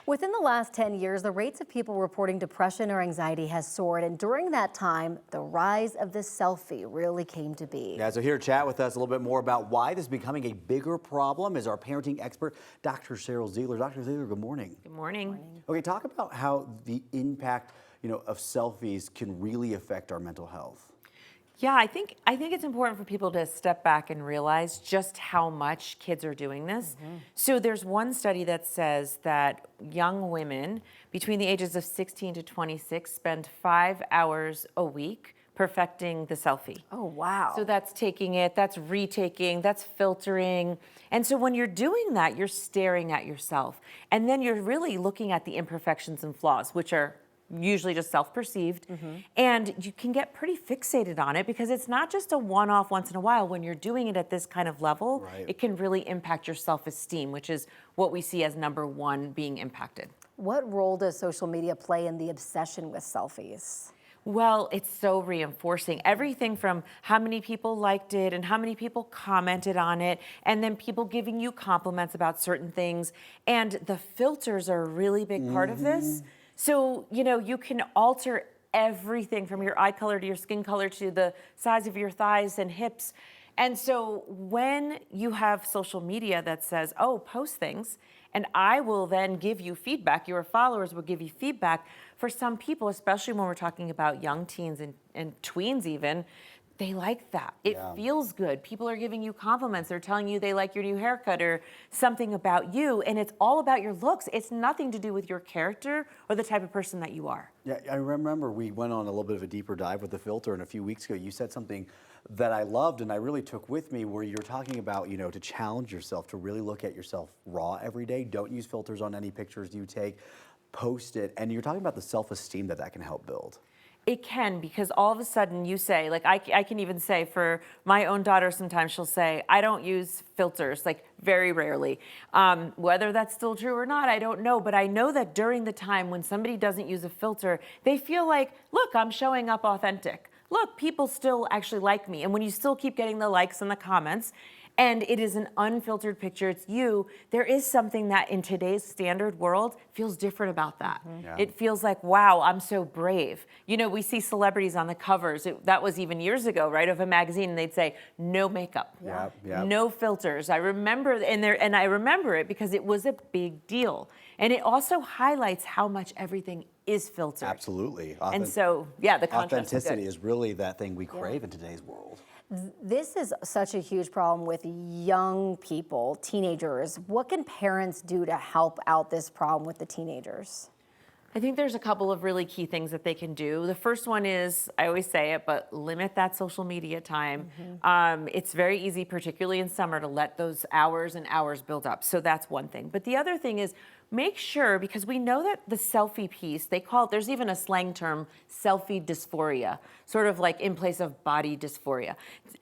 Within the last 10 years, the rates of people reporting depression or anxiety has soared, and during that time, the rise of the selfie really came to be. Yeah, so here to chat with us a little bit more about why this is becoming a bigger problem is our parenting expert, Dr. Sheryl Ziegler. Dr. Ziegler, good morning. Good morning. Okay, talk about how the impact, of selfies can really affect our mental health. Yeah, I think it's important for people to step back and realize just how much kids are doing this. So there's one study that says that young women between the ages of 16 to 26 spend 5 hours a week perfecting the selfie. Oh, wow. So that's taking it, that's retaking, that's filtering. And so when you're doing that, you're staring at yourself. And then you're really looking at the imperfections and flaws, which are usually just self-perceived, and you can get pretty fixated on it because it's not just a one-off once in a while. When you're doing it at this kind of level, it can really impact your self-esteem, which is what we see as number one being impacted. What role does social media play in the obsession with selfies? Well, it's so reinforcing. Everything from how many people liked it and how many people commented on it, and then people giving you compliments about certain things. And the filters are a really big part of this. So, you can alter everything from your eye color to your skin color to the size of your thighs and hips. And so when you have social media that says, oh, post things, and I will then give you feedback, your followers will give you feedback. For some people, especially when we're talking about young teens and tweens even, they like that. It feels good. People are giving you compliments. They're telling you they like your new haircut or something about you, and it's all about your looks. It's nothing to do with your character or the type of person that you are. Yeah, I remember we went on a little bit of a deeper dive with the filter, and a few weeks ago you said something that I loved and I really took with me, where you're talking about, to challenge yourself, to really look at yourself raw every day. Don't use filters on any pictures you take. Post it. And you're talking about the self-esteem that can help build. It can, because all of a sudden you say, like I can even say for my own daughter, sometimes she'll say, I don't use filters, like very rarely. Whether that's still true or not, I don't know. But I know that during the time when somebody doesn't use a filter, they feel like, look, I'm showing up authentic. Look, people still actually like me. And when you still keep getting the likes and the comments, and it is an unfiltered picture, it's you, there is something that in today's standard world feels different about that. It feels like, wow, I'm so brave. We see celebrities on the covers. That was even years ago, right, of a magazine, and they'd say, no makeup, no filters. I remember, and I remember it because it was a big deal. And it also highlights how much everything is filtered. Absolutely. And so, yeah, the contrast authenticity is really that thing we crave in today's world. This is such a huge problem with young people, teenagers. What can parents do to help out this problem with the teenagers? I think there's a couple of really key things that they can do. The first one is, I always say it, but limit that social media time. It's very easy, particularly in summer, to let those hours and hours build up. So that's one thing. But the other thing is, make sure, because we know that the selfie piece, there's even a slang term, selfie dysphoria, sort of like in place of body dysphoria.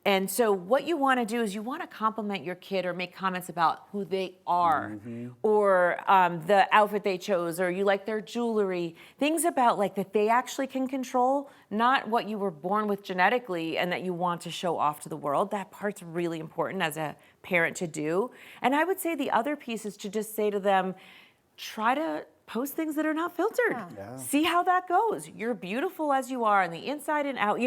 And so what you want to do is you want to compliment your kid or make comments about who they are, or the outfit they chose, or you like their jewelry, things about like that they actually can control, not what you were born with genetically and that you want to show off to the world. That part's really important as a parent to do. And I would say the other piece is to just say to them, try to post things that are not filtered. See how that goes. You're beautiful as you are on the inside and out.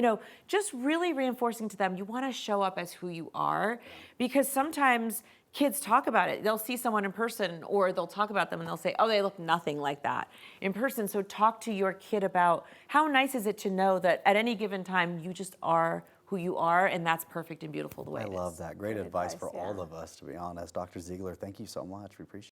Just really reinforcing to them, you want to show up as who you are, because sometimes kids talk about it. They'll see someone in person, or they'll talk about them and they'll say, oh, they look nothing like that in person. So talk to your kid about how nice is it to know that at any given time, you just are who you are, and that's perfect and beautiful the way it is. I love that. Great advice for all of us, to be honest. Dr. Ziegler, thank you so much. We appreciate it.